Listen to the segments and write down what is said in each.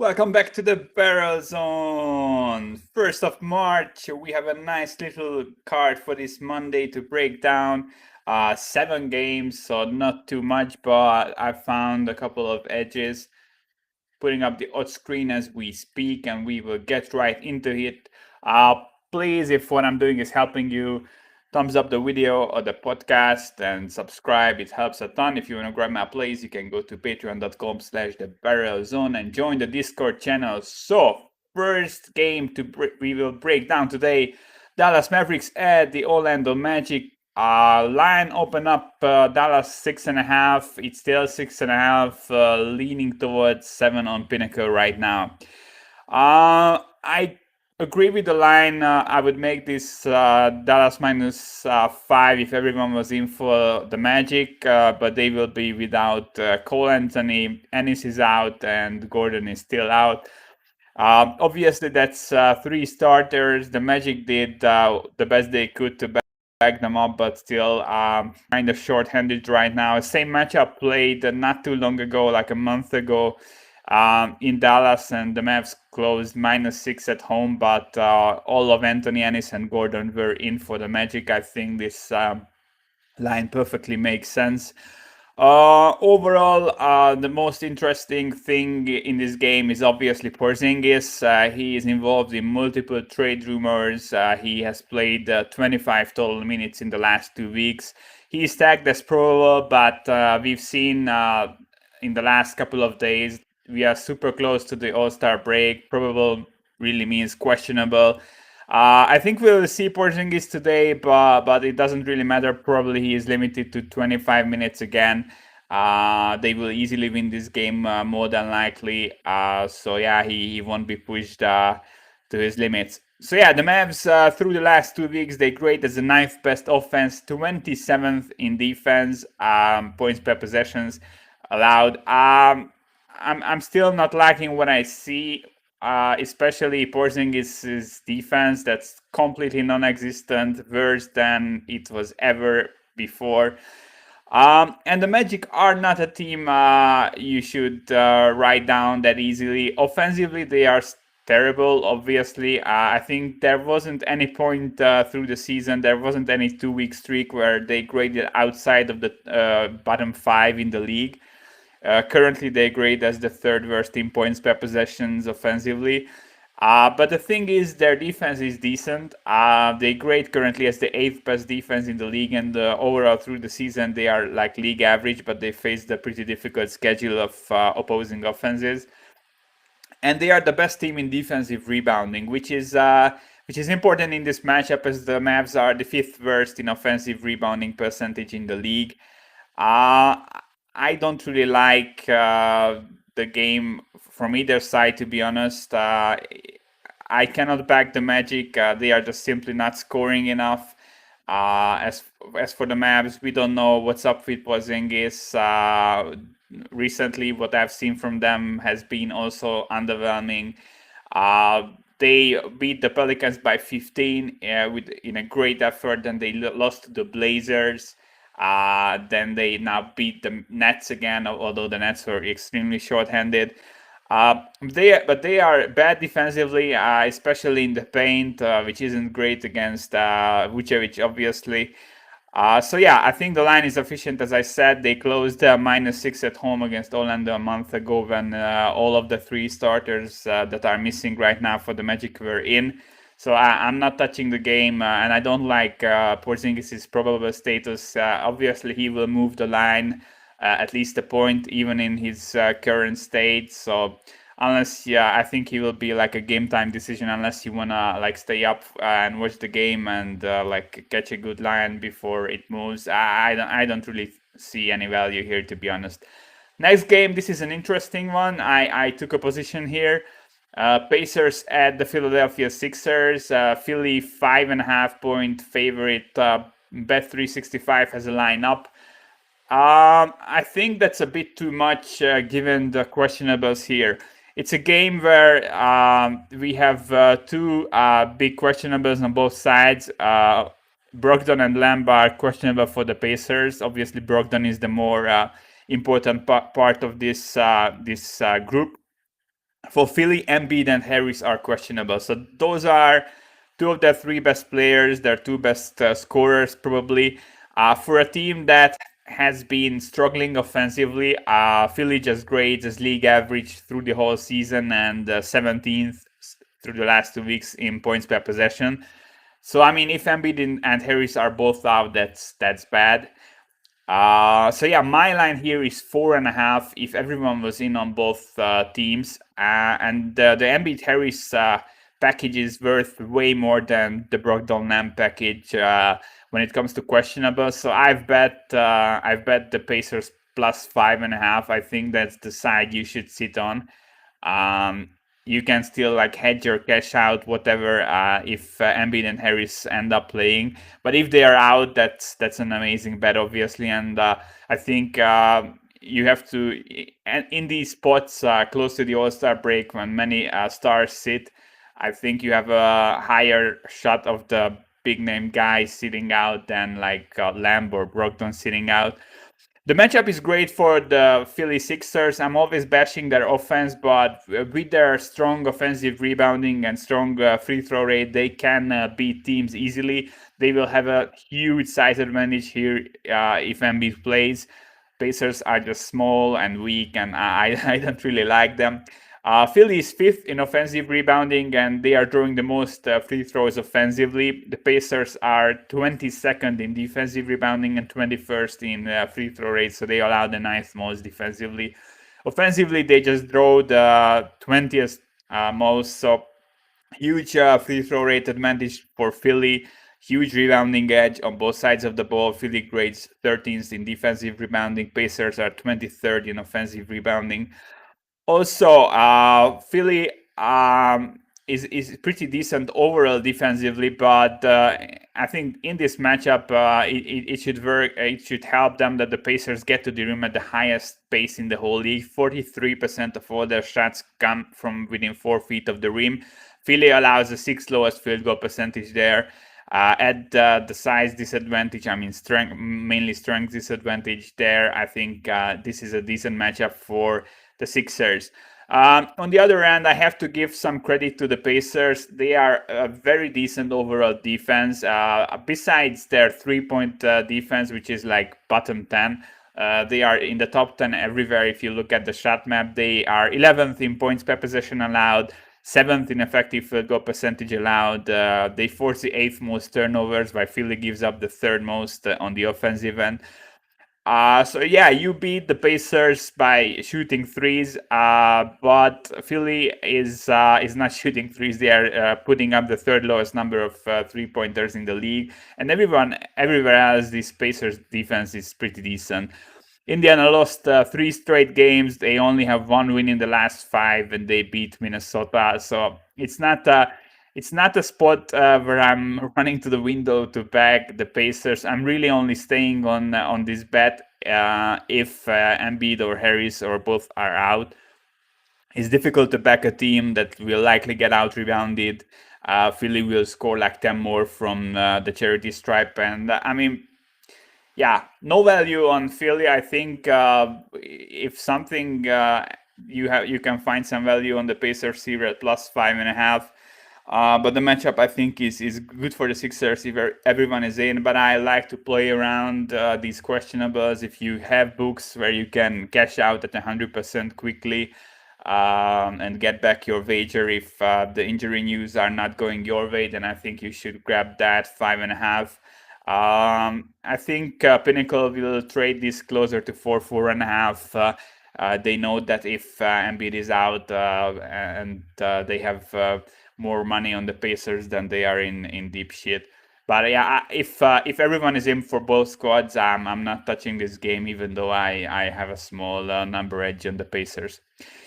Welcome back to the Barrel Zone. 1st of March, we have a nice little card for this Monday to break down. 7 games, so not too much, but I found a couple of edges. Putting up the odds screen as we speak, and we will get right into it. Please, if what I'm doing is helping you, thumbs up the video or the podcast and subscribe. It helps a ton. If you want to grab my plays, you can go to patreon.com/thebarrelzone and join the Discord channel. So, first game we will break down today, Dallas Mavericks at the Orlando Magic. Line open up Dallas 6.5. It's still 6.5, leaning towards 7 on Pinnacle right now. I agree with the line. I would make this Dallas -5 if everyone was in for the Magic, but they will be without Cole Anthony. Ennis is out and Gordon is still out. Obviously, that's 3 starters. The Magic did the best they could to back them up, but still kind of short-handed right now. Same matchup played not too long ago, like a month ago, in Dallas, and the Mavs closed -6 at home, but all of Anthony, Ennis, and Gordon were in for the Magic. I think this line perfectly makes sense. Overall, the most interesting thing in this game is obviously Porzingis. He is involved in multiple trade rumors. He has played 25 total minutes in the last 2 weeks. He is tagged as probable, but we've seen in the last couple of days, we are super close to the All-Star break. Probable really means questionable. I think we'll see Porzingis today, but it doesn't really matter. Probably he is limited to 25 minutes again. They will easily win this game, more than likely. So yeah, he won't be pushed to his limits. So yeah, the Mavs through the last 2 weeks, they grade as the 9th best offense, 27th in defense, points per possessions allowed. I'm still not liking what I see. Especially Porzingis' defense, that's completely non-existent, worse than it was ever before. And the Magic are not a team you should write down that easily. Offensively, they are terrible, obviously. I think there wasn't any point through the season, there wasn't any 2-week streak where they graded outside of the bottom 5 in the league. Currently, they grade as the 3rd worst in points per possessions offensively. But the thing is, their defense is decent. They grade currently as the 8th best defense in the league, and overall through the season, they are like league average, but they face the pretty difficult schedule of opposing offenses. And they are the best team in defensive rebounding, which is important in this matchup, as the Mavs are the 5th worst in offensive rebounding percentage in the league. I don't really like the game from either side, to be honest. I cannot back the Magic. They are just simply not scoring enough. As for the Mavs, we don't know what's up with Porzingis. Recently, what I've seen from them has been also underwhelming. They beat the Pelicans by 15 in a great effort. Then they lost to the Blazers. Then they now beat the Nets again, although the Nets were extremely short-handed. They are bad defensively, especially in the paint, which isn't great against Vucevic, obviously. So yeah, I think the line is efficient. As I said, they closed -6 at home against Orlando a month ago when all of the 3 starters that are missing right now for the Magic were in. So I'm not touching the game, and I don't like Porzingis' probable status. Obviously, he will move the line at least a point, even in his current state. So unless, I think he will be like a game time decision unless you wanna like stay up and watch the game and like catch a good line before it moves. I don't really see any value here, to be honest. Next game, this is an interesting one. I took a position here. Pacers at the Philadelphia Sixers. Philly 5.5 point favorite. Bet365 has a line up. I think that's a bit too much given the questionables here. It's a game where we have 2 big questionables on both sides. Brogdon and Lamb are questionable for the Pacers. Obviously, Brogdon is the more important part of this group. For Philly, Embiid and Harris are questionable. So those are two of their three best players, their two best scorers probably. For a team that has been struggling offensively, Philly just grades as league average through the whole season and 17th through the last 2 weeks in points per possession. So I mean, if Embiid and Harris are both out, that's bad. So yeah, my line here is 4.5 if everyone was in on both teams. And the Embiid Harris package is worth way more than the Brogdon Lamb package when it comes to questionable. So I've bet the Pacers plus 5.5. I think that's the side you should sit on. Um, you can still like hedge your cash out, whatever, if Embiid and Harris end up playing. But if they are out, that's an amazing bet, obviously. And I think you have to, in these spots close to the All-Star break when many stars sit, I think you have a higher shot of the big name guys sitting out than like Lamb or Brogdon sitting out. The matchup is great for the Philly Sixers. I'm always bashing their offense, but with their strong offensive rebounding and strong free throw rate, they can beat teams easily. They will have a huge size advantage here if Embiid plays. Pacers are just small and weak, and I don't really like them. Philly is fifth in offensive rebounding, and they are drawing the most free throws offensively. The Pacers are 22nd in defensive rebounding and 21st in free throw rate, so they allow the ninth most defensively. Offensively, they just draw the 20th most, so huge free throw rate advantage for Philly. Huge rebounding edge on both sides of the ball. Philly grades 13th in defensive rebounding. Pacers are 23rd in offensive rebounding. Also, Philly is pretty decent overall defensively, but I think in this matchup, it should work. It should help them that the Pacers get to the rim at the highest pace in the whole league. 43% of all their shots come from within 4 feet of the rim. Philly allows the sixth lowest field goal percentage there. At the size disadvantage, I mean mainly strength disadvantage there. I think this is a decent matchup for the Sixers. On the other hand, I have to give some credit to the Pacers. They are a very decent overall defense. Besides their three-point defense, which is like bottom 10, they are in the top 10 everywhere. If you look at the shot map, they are 11th in points per possession allowed, 7th in effective field goal percentage allowed. They force the 8th most turnovers, while Philly gives up the 3rd most on the offensive end. So yeah, you beat the Pacers by shooting threes, but Philly is not shooting threes. They are putting up the 3rd lowest number of 3-pointers in the league, and everywhere else, this Pacers defense is pretty decent. Indiana lost 3 straight games. They only have 1 win in the last 5, and they beat Minnesota. So it's not a spot where I'm running to the window to back the Pacers. I'm really only staying on this bet if Embiid or Harris or both are out. It's difficult to back a team that will likely get out rebounded. Philly will score like 10 more from the charity stripe, and I mean, yeah, no value on Philly. I think if something you can find some value on the Pacers here at plus 5.5. But the matchup I think is good for the Sixers if everyone is in. But I like to play around these questionables. If you have books where you can cash out at 100% quickly and get back your wager if the injury news are not going your way, then I think you should grab that 5.5. I think Pinnacle will trade this closer to 4.5. They know that if Embiid is out and they have more money on the Pacers, then they are in deep shit. But yeah, if everyone is in for both squads, I'm not touching this game, even though I have a small number edge on the Pacers.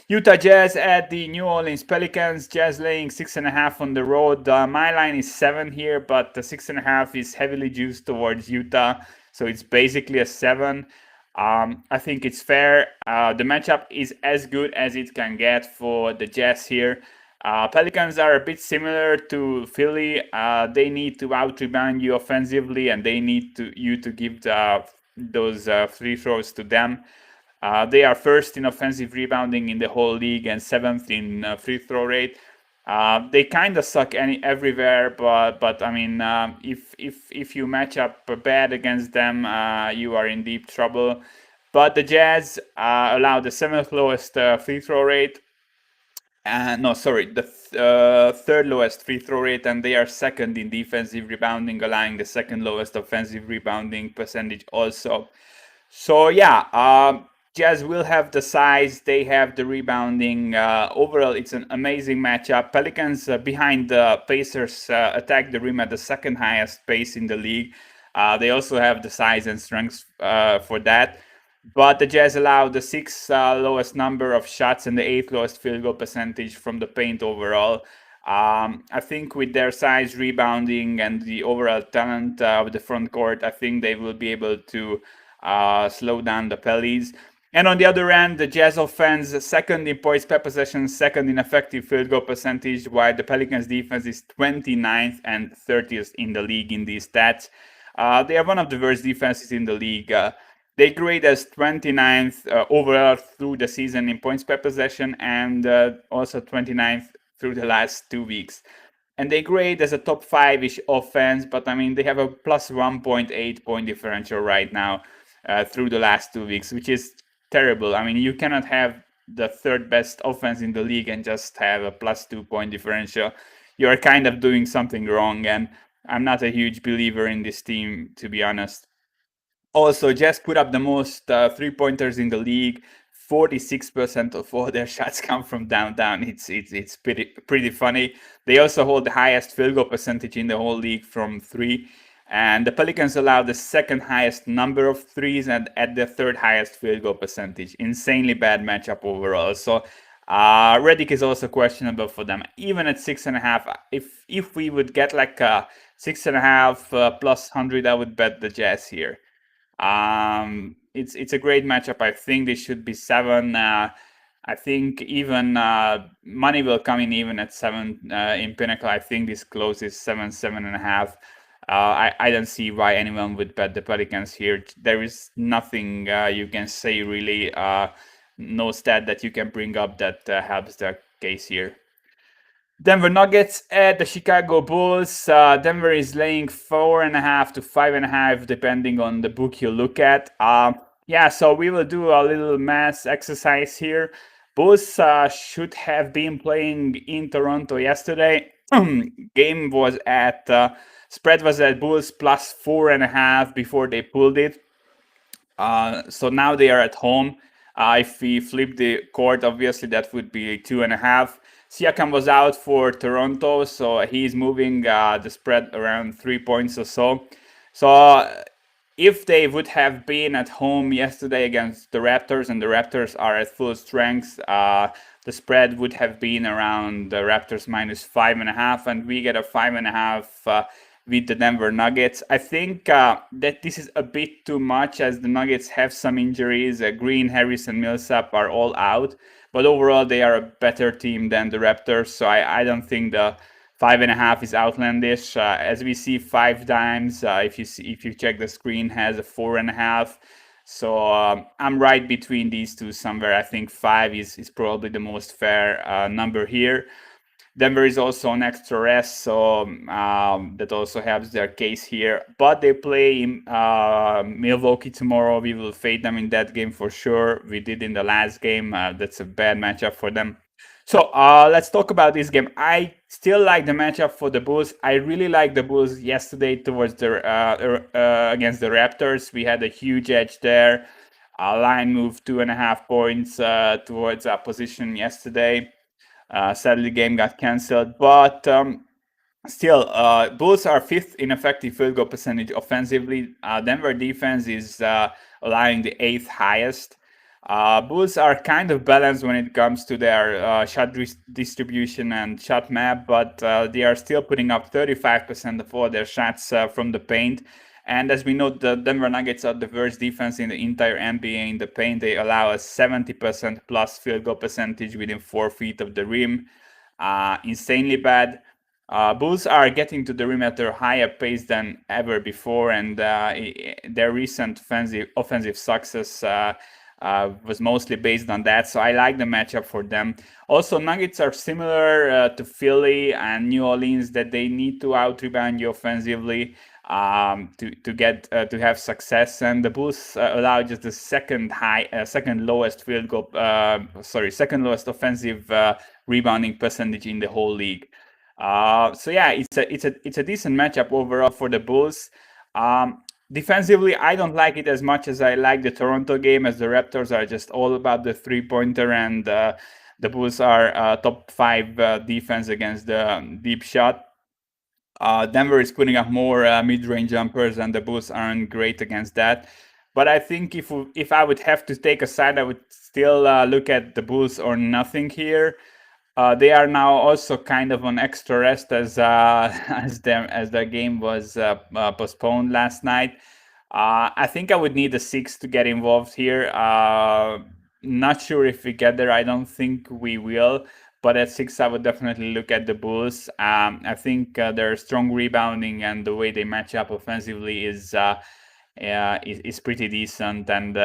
Utah Jazz at the New Orleans Pelicans. Jazz laying 6.5 on the road. My line is 7 here, but the 6.5 is heavily juiced towards Utah, so it's basically a 7. I think it's fair. The matchup is as good as it can get for the Jazz here. Pelicans are a bit similar to Philly. They need to out-rebound you offensively, and they need you to give those free throws to them. They are first in offensive rebounding in the whole league and seventh in free throw rate. They kind of suck everywhere, but I mean, if you match up bad against them, you are in deep trouble. But the Jazz allow the seventh lowest free throw rate. No, sorry, the third lowest free throw rate, and they are second in defensive rebounding, allowing the second lowest offensive rebounding percentage also. So yeah, Jazz will have the size, they have the rebounding. Overall, it's an amazing matchup. Pelicans behind the Pacers attack the rim at the second highest pace in the league. They also have the size and strength for that. But the Jazz allowed the sixth lowest number of shots and the eighth lowest field goal percentage from the paint overall. I think with their size, rebounding, and the overall talent of the front court, I think they will be able to slow down the Pellies. And on the other end, the Jazz offense, second in points per possession, second in effective field goal percentage, while the Pelicans defense is 29th and 30th in the league in these stats. They are one of the worst defenses in the league. They grade as 29th overall through the season in points per possession and also 29th through the last 2 weeks. And they grade as a top 5-ish offense, but I mean, they have a plus 1.8 point differential right now through the last 2 weeks, which is terrible. I mean, you cannot have the third best offense in the league and just have a plus 2 point differential. You're kind of doing something wrong, and I'm not a huge believer in this team, to be honest. Also, Jazz put up the most three-pointers in the league. 46% of all their shots come from downtown. It's pretty funny. They also hold the highest field goal percentage in the whole league from three. And the Pelicans allow the second highest number of threes and at the third highest field goal percentage. Insanely bad matchup overall. So Redick is also questionable for them. Even at 6.5, if we would get like a 6.5 plus 100, I would bet the Jazz here. It's a great matchup. I think they should be 7. I think even money will come in even at 7 in Pinnacle. I think this closes 7, 7.5. I don't see why anyone would bet the Pelicans here. There is nothing you can say really. No stat that you can bring up that helps the case here. Denver Nuggets at the Chicago Bulls. Denver is laying 4.5 to 5.5, depending on the book you look at. Yeah, so we will do a little math exercise here. Bulls should have been playing in Toronto yesterday. Game was at spread was at Bulls plus 4.5 before they pulled it. So now they are at home. If we flip the court, obviously that would be 2.5. Siakam was out for Toronto, so he's moving the spread around 3 points or so. So if they would have been at home yesterday against the Raptors, and the Raptors are at full strength, the spread would have been around the Raptors minus 5.5, and we get a 5.5 with the Denver Nuggets. I think that this is a bit too much, as the Nuggets have some injuries. Green, Harris, and Millsap are all out, but overall they are a better team than the Raptors. So I don't think the 5.5 is outlandish. As we see 5 times, if you check the screen, has a 4.5. So I'm right between these two somewhere. I think 5 is probably the most fair number here. Denver is also on extra rest, so that also helps their case here. But they play Milwaukee tomorrow. We will fade them in that game for sure. We did in the last game. That's a bad matchup for them. So let's talk about this game. I still like the matchup for the Bulls. I really like the Bulls yesterday towards the against the Raptors. We had a huge edge there. Line moved 2.5 points towards our position yesterday. Sadly, the game got cancelled, but still, Bulls are 5th in effective field goal percentage offensively. Denver defense is allowing the 8th highest. Bulls are kind of balanced when it comes to their shot distribution and shot map, but they are still putting up 35% of all their shots from the paint. And as we know, the Denver Nuggets are the worst defense in the entire NBA in the paint. They allow a 70% plus field goal percentage within 4 feet of the rim. Insanely bad. Bulls are getting to the rim at a higher pace than ever before, and their recent offensive success was mostly based on that. So I like the matchup for them. Also, Nuggets are similar to Philly and New Orleans, that they need to out rebound you offensively to get to have success. And the Bulls allow just the second lowest second lowest offensive rebounding percentage in the whole league. So yeah, it's a decent matchup overall for the Bulls. Defensively, I don't like it as much as I like the Toronto game, as the Raptors are just all about the three-pointer, and the Bulls are top 5 defense against the deep shot. Denver is putting up more mid-range jumpers, and the Bulls aren't great against that. But I think if I would have to take a side, I would still look at the Bulls or nothing here. They are now also kind of on extra rest as as their game was postponed last night. I think I would need a 6 to get involved here. Not sure if we get there. I don't think we will. But at 6, I would definitely look at the Bulls. I think their strong rebounding and the way they match up offensively is pretty decent. And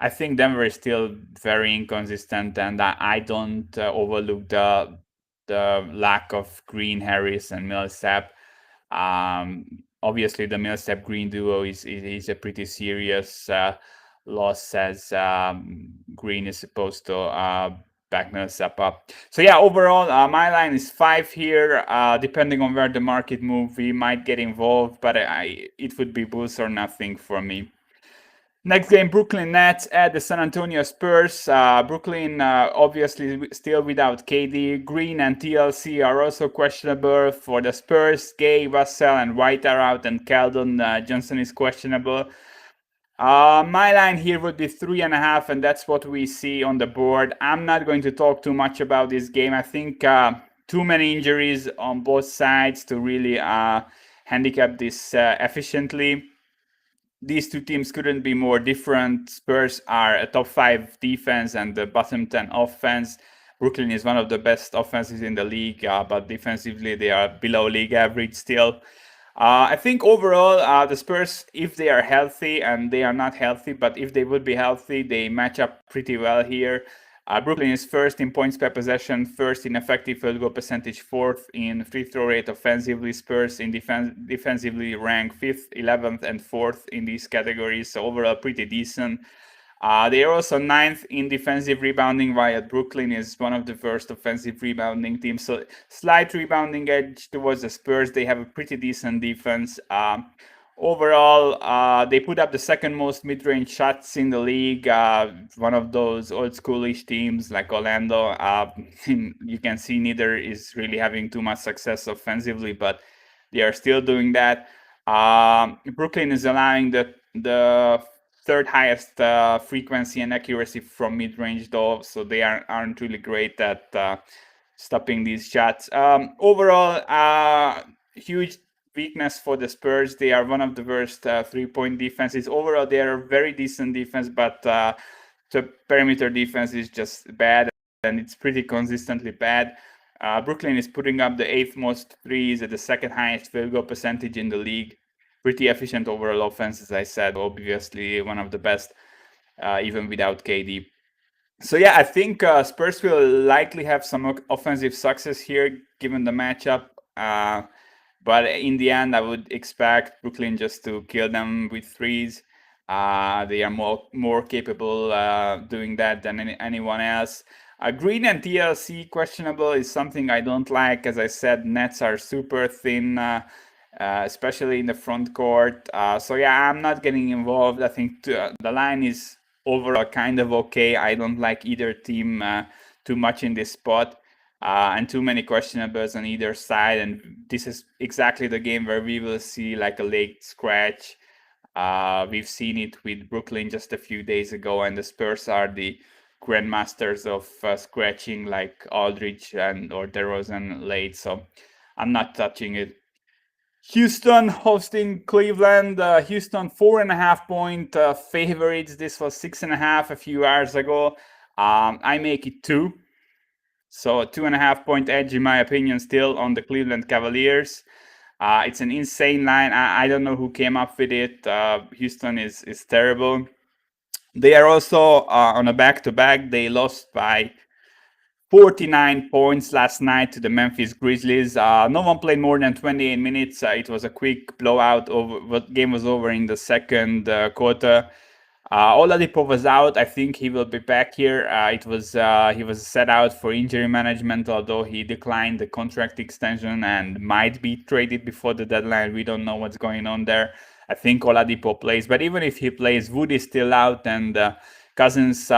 I think Denver is still very inconsistent, and I don't overlook the lack of Green, Harris, and Millsap. Obviously, the Millsap Green duo is a pretty serious loss, as Green is supposed to back Millsap up. So yeah, overall, my line is 5 here. Depending on where the market move, we might get involved, but it would be Bulls or nothing for me. Next game, Brooklyn Nets at the San Antonio Spurs. Brooklyn obviously still without KD. Green and TLC are also questionable for the Spurs. Gay, Russell, and White are out, and Keldon Johnson is questionable. My line here would be 3.5, and that's what we see on the board. I'm not going to talk too much about this game. I think too many injuries on both sides to really handicap this efficiently. These two teams couldn't be more different. Spurs are a top 5 defense and the bottom 10 offense. Brooklyn is one of the best offenses in the league, but defensively they are below league average still. I think overall, the Spurs, if they are healthy, and they are not healthy, but if they would be healthy, they match up pretty well here. Brooklyn is first in points per possession, first in effective field goal percentage, fourth in free throw rate offensively. Spurs in defensively rank 5th, 11th, and 4th in these categories. So overall, pretty decent. They are also 9th in defensive rebounding, while Brooklyn is one of the worst offensive rebounding teams. So slight rebounding edge towards the Spurs. They have a pretty decent defense. Overall, they put up the second most mid-range shots in the league. One of those old schoolish teams like Orlando. You can see neither is really having too much success offensively, but they are still doing that. Brooklyn is allowing the third highest frequency and accuracy from mid-range, though, so they aren't really great at stopping these shots. Overall, huge weakness for the Spurs. They are one of the worst three-point defenses. Overall, they are a very decent defense, but the perimeter defense is just bad, and it's pretty consistently bad. Brooklyn is putting up the 8th most threes at the second highest field goal percentage in the league. Pretty efficient overall offense, as I said. Obviously, one of the best, even without KD. So yeah, I think Spurs will likely have some offensive success here, given the matchup. But in the end, I would expect Brooklyn just to kill them with threes. They are more capable doing that than anyone else. Green and TLC questionable is something I don't like. As I said, Nets are super thin, especially in the front court. So yeah, I'm not getting involved. I think the line is overall kind of okay. I don't like either team too much in this spot. And too many questionables on either side, and this is exactly the game where we will see like a late scratch. We've seen it with Brooklyn just a few days ago, and the Spurs are the grandmasters of scratching like Aldridge or DeRozan late, so I'm not touching it. Houston hosting Cleveland. Houston 4.5 point favorites. This was 6.5 a few hours ago. I make it 2. So a 2.5 point edge, in my opinion, still on the Cleveland Cavaliers. It's an insane line. I don't know who came up with it. Houston is terrible. They are also on a back-to-back. They lost by 49 points last night to the Memphis Grizzlies. No one played more than 28 minutes. It was a quick blowout. Game was over in the second quarter. Oladipo was out. I think he will be back here. He was set out for injury management, although he declined the contract extension and might be traded before the deadline. We don't know what's going on there. I think Oladipo plays, but even if he plays, Wood is still out, and Cousins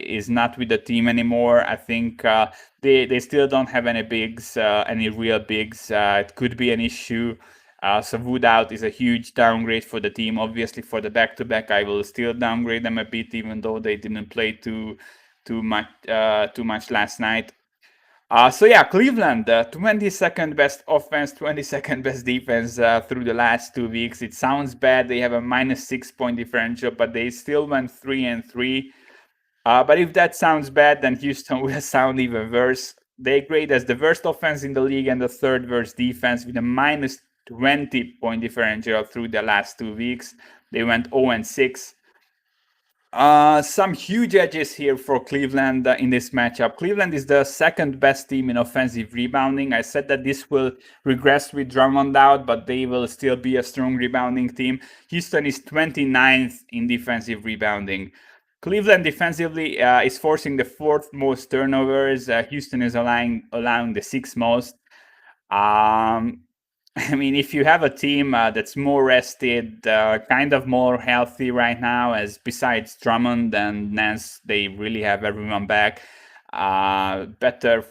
is not with the team anymore. I think they still don't have any bigs, any real bigs. It could be an issue. So Wood out is a huge downgrade for the team. Obviously, for the back-to-back, I will still downgrade them a bit, even though they didn't play too much last night. So yeah, Cleveland, 22nd best offense, 22nd best defense through the last 2 weeks. It sounds bad. They have a -6 point differential, but they still went 3-3. But if that sounds bad, then Houston will sound even worse. They grade as the worst offense in the league and the third worst defense with a -20 point differential through the last 2 weeks. They went 0-6. Some huge edges here for Cleveland in this matchup. Cleveland is the second best team in offensive rebounding. I said that this will regress with Drummond out, but they will still be a strong rebounding team. Houston is 29th in defensive rebounding. Cleveland defensively is forcing the fourth most turnovers. Houston is allowing the sixth most. I mean, if you have a team that's more rested, kind of more healthy right now, as besides Drummond and Nance, they really have everyone back. Better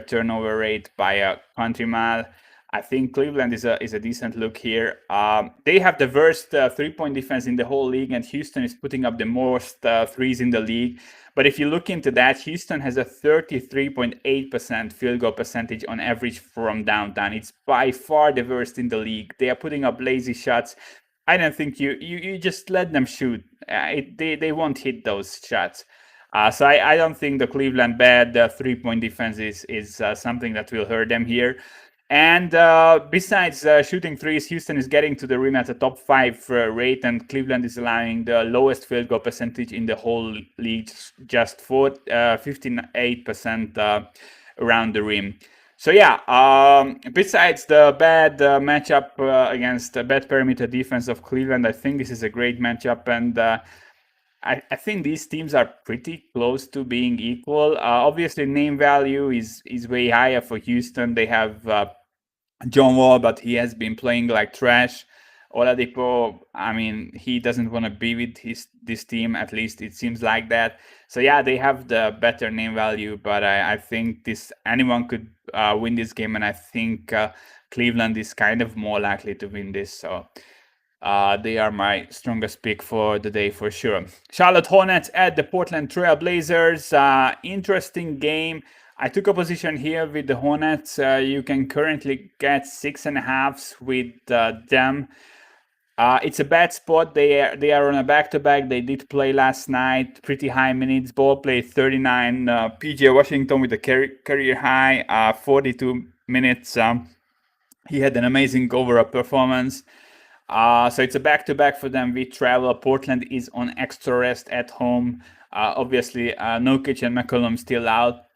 turnover rate by a country mile. I think Cleveland is a decent look here. They have the worst 3-point defense in the whole league, and Houston is putting up the most threes in the league. But if you look into that, Houston has a 33.8% field goal percentage on average from downtown. It's by far the worst in the league. They are putting up lazy shots. I don't think you just let them shoot. They won't hit those shots. So I don't think the Cleveland bad 3-point defense is something that will hurt them here. And besides shooting threes, Houston is getting to the rim at a top 5 rate, and Cleveland is allowing the lowest field goal percentage in the whole league, just 58% around the rim. So yeah, besides the bad matchup against the bad perimeter defense of Cleveland, I think this is a great matchup, and I think these teams are pretty close to being equal. Obviously, name value is way higher for Houston. They have John Wall, but he has been playing like trash. Oladipo, I mean, he doesn't want to be with this team. At least it seems like that. So yeah, they have the better name value, but I think anyone could win this game, and I think Cleveland is kind of more likely to win this. So they are my strongest pick for the day for sure. Charlotte Hornets at the Portland Trail Blazers. Interesting game. I took a position here with the Hornets. You can currently get 6.5s with them. It's a bad spot. They are on a back-to-back. They did play last night, pretty high minutes. Ball played 39. PJ Washington with a career high, 42 minutes. He had an amazing overall performance. So it's a back-to-back for them. We travel. Portland is on extra rest at home. Obviously, Nurkic and McCollum still out.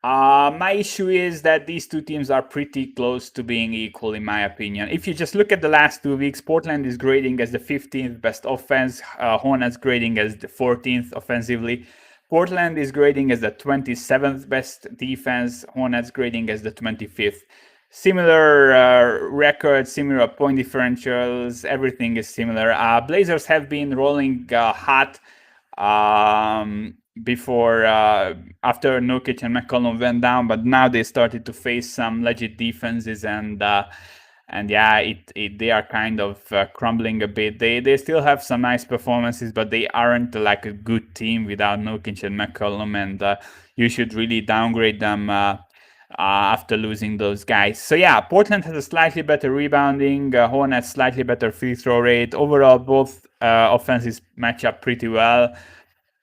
My issue is that these two teams are pretty close to being equal, in my opinion. If you just look at the last 2 weeks, Portland is grading as the 15th best offense. Hornets grading as the 14th offensively. Portland is grading as the 27th best defense. Hornets grading as the 25th. Similar records, similar point differentials, everything is similar. Blazers have been rolling hot before after Nurkic and McCollum went down, but now they started to face some legit defenses, and yeah, they are kind of crumbling a bit. They still have some nice performances, but they aren't like a good team without Nurkic and McCollum, and you should really downgrade them after losing those guys. So yeah, Portland has a slightly better rebounding, Hornets slightly better free throw rate. Overall, both offenses match up pretty well.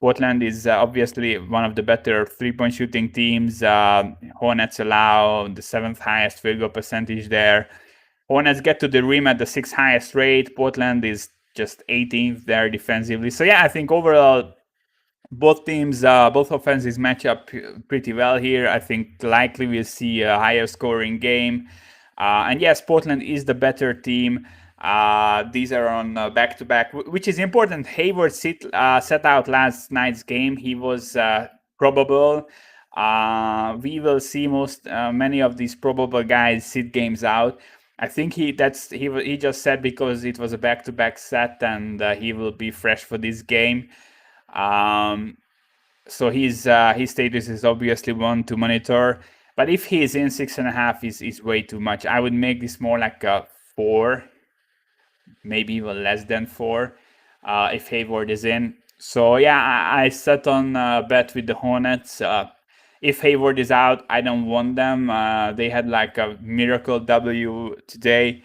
Portland is obviously one of the better 3-point shooting teams. Hornets allow the 7th highest field goal percentage there. Hornets get to the rim at the 6th highest rate. Portland is just 18th there defensively. So yeah, I think overall both teams, both offenses match up pretty well here. I think likely we'll see a higher scoring game. And yes, Portland is the better team. These are on back-to-back, which is important. Hayward set out last night's game. He was probable. We will see many of these probable guys sit games out. I think he just said because it was a back-to-back set and he will be fresh for this game. So his status is obviously one to monitor. But if he is in 6.5, is way too much. I would make this more like a 4, maybe even less than 4, if Hayward is in. So yeah, I set on bet with the Hornets. If Hayward is out, I don't want them. They had like a miracle W today.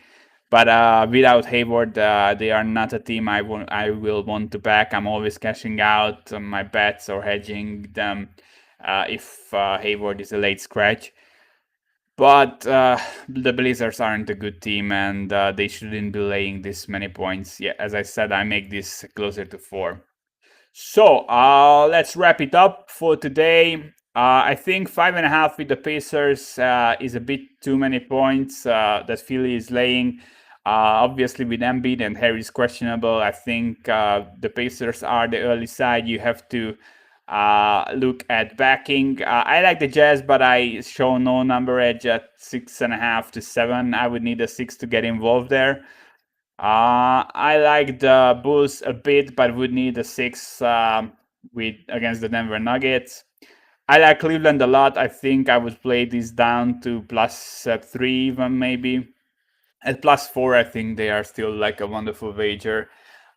But without Hayward, they are not a team I will want to back. I'm always cashing out on my bets or hedging them if Hayward is a late scratch. But the Blazers aren't a good team, and they shouldn't be laying this many points. Yeah, as I said, I make this closer to 4. So let's wrap it up for today. I think 5.5 with the Pacers is a bit too many points that Philly is laying. Obviously, with Embiid and Harris questionable, I think the Pacers are the early side. You have to look at backing. I like the Jazz, but I show no number edge at 6.5 to 7. I would need a 6 to get involved there. I like the Bulls a bit, but would need a 6 against the Denver Nuggets. I like Cleveland a lot. I think I would play this down to plus 3 even maybe. At plus 4, I think they are still like a wonderful wager.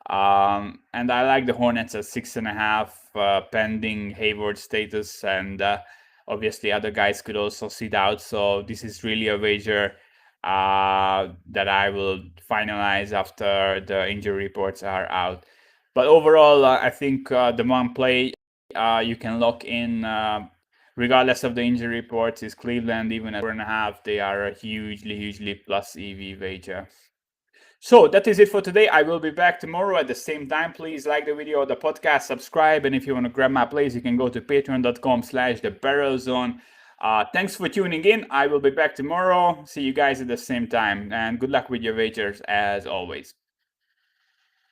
And I like the Hornets at 6.5, pending Hayward status, and obviously other guys could also sit out. So this is really a wager that I will finalize after the injury reports are out. But overall, I think the one play you can lock in, regardless of the injury reports, is Cleveland. Even at 4.5, they are a hugely plus EV wager. So that is it for today. I will be back tomorrow at the same time. Please like the video or the podcast, subscribe, and if you want to grab my plays, you can go to patreon.com/thebarrelzone. Thanks for tuning in. I will be back tomorrow. See you guys at the same time, and good luck with your wagers as always.